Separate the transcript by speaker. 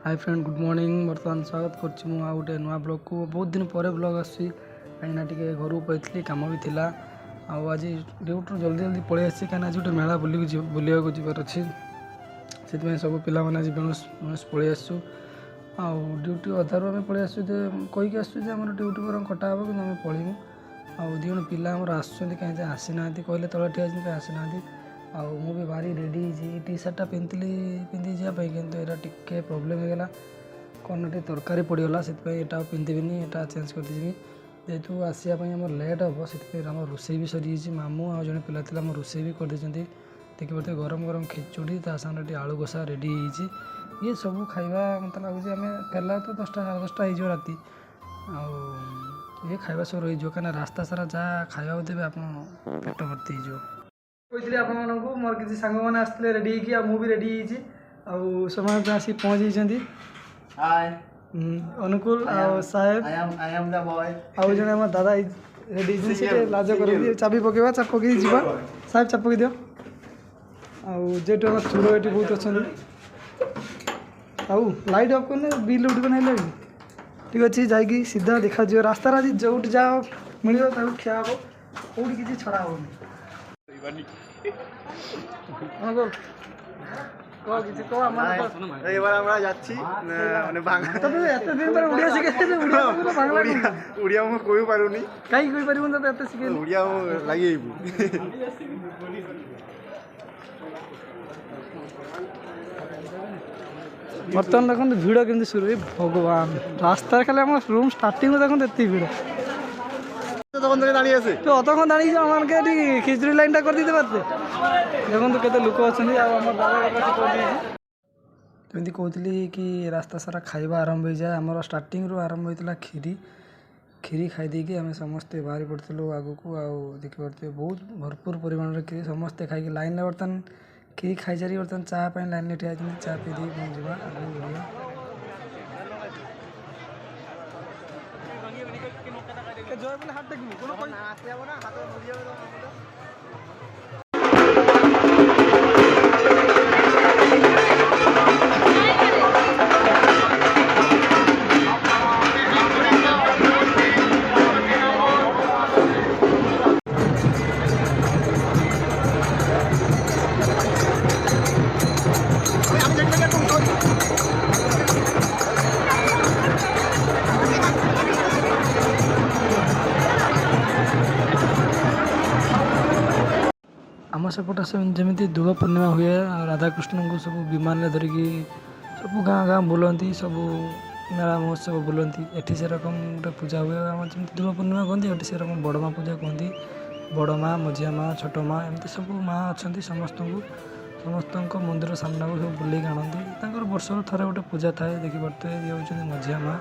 Speaker 1: hi friend good morning बर्तमान स्वागत कर गोटे नुआ ब्लॉग को बहुत दिन पर ब्लॉग आसी कहीं घर को पड़ी कम भी थिला आज ड्यूटी जल्दी जल्दी पलि आसी कहीं आज गोटे मेला बुलिया जबार अच्छी से सब पिला आज बेणुस पलि आसु ड्यूटी अधारू आम पलि आसु कहीकि आसु ड्यूटी पर कटा हे कि आम पलू आउ दिज पिला आसुँच कहीं आसीना कहले तले ठिया कहीं आसीना मु भी भारी रेडी टी सार्टा पिंधि जावाई कि यहाँ टे प्रोब्लेम होगा कौन टे तरकारी पड़गला से पिंधिबिनी यहाँ चेंज करदेवि जेहेतु आसापी आम लेट हम से रोसे भी सरी मामू आ जड़े पिला आम रोसे भी करदे देखिए गरम गरम खिचुड़ी ता सामने आलू कषा रेडी ये सब खाଇବା मतलब लगुच आम फेरला तो 10टा 10टा हो राति ये खाଇବା सब रही कहीं रास्ता सारा जहाँ खावा देवे आप पेट भर्ती हो कहते आपको मोर किसी सांग मैंने आसते रेडी भी रेडी समय आसी पहुँची अनुकूल साहेब आउ जन आम दादा रेडी लाज कर चाबी पकेवा चाप पकई जा साहेब चाप पकई दियो जेटू आम चूड़ ये बहुत अच्छा आउ लाइट अफ करने बिल उठ ना ठीक अच्छे जा सीधा देखा रास्तार आज जो जहाँ मिल खिया हम कौटी किसी छड़ा होनी बर्तमान देखते भिड़ केमती शुरू भगवान रास्तार खाली रूम स्टार्टिंग देखते भिड़ तो अतक्षण दाड़ी खिचड़ी लाइन टा कर पारते देखो केते लोक अच्छे जमी कहती कि रास्ता सारा खाଇବା आरंभ हो जाए आम स्टार्टिंग रू आरंभ होता खीरी खाई देकी आम समस्ते बाहरी पड़ू आग को देखी पारे बहुत भरपूर परिमाण खीरी समस्ते खाई लाइन बर्तमान खीरी खाई सारी बर्तमान चापाई लाइन ठिया चा पी दी पहुँचा आगे बढ़िया जय बोले हाथ देखिए आम सेपट जमी दोल पूर्णिमा हुए राधाकृष्ण को सब विमान धरिकी सब गाँ गाँ बुलती सब मेला महोत्सव बुलती एटी से रकम गोटे पूजा हुए आम जमी दोल पूर्णिमा कहते ये से रकम बड़ माँ पूजा कहती बड़ माँ मझिया माँ छोट माँ एमती सब माँ अच्छा समस्त मंदिर सामना को सब बुले आणती वर्ष थरे गोटे पूजा थाए देखिपे ये हूँ मझिया माँ